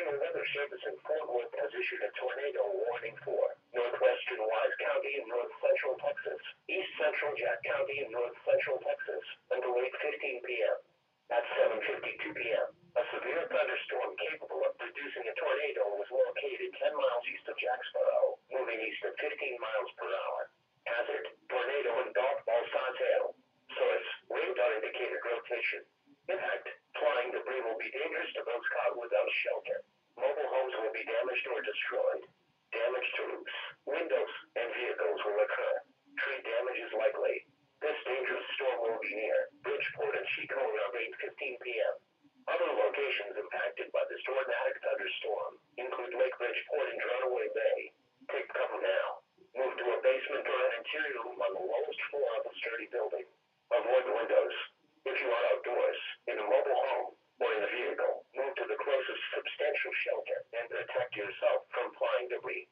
National Weather Service in Fort Worth has issued a tornado warning for northwestern Wise County in north central Texas, east central Jack County in north central Texas until 8:15 p.m. At 7:52 p.m., a severe thunderstorm capable of producing a tornado was located 10 miles east of Jacksboro, moving east at 15 miles per hour. Hazard: tornado and golf ball size hail. Source: radar indicated rotation. Impact: flying debris will be dangerous to those caught without shelter. Mobile homes will be damaged or destroyed. Damage to roofs, windows, and vehicles will occur. Tree damage is likely. This dangerous storm will be near Bridgeport and Chico around 8:15 p.m. Other locations impacted by this tornadic thunderstorm include Lake Bridgeport and Runaway Bay. Take cover now. Move to a basement or an interior room on the lowest floor of a sturdy building. Avoid windows. If you are outdoors, in a mobile home, or in a vehicle, move to the closest substantial shelter and protect yourself from flying debris.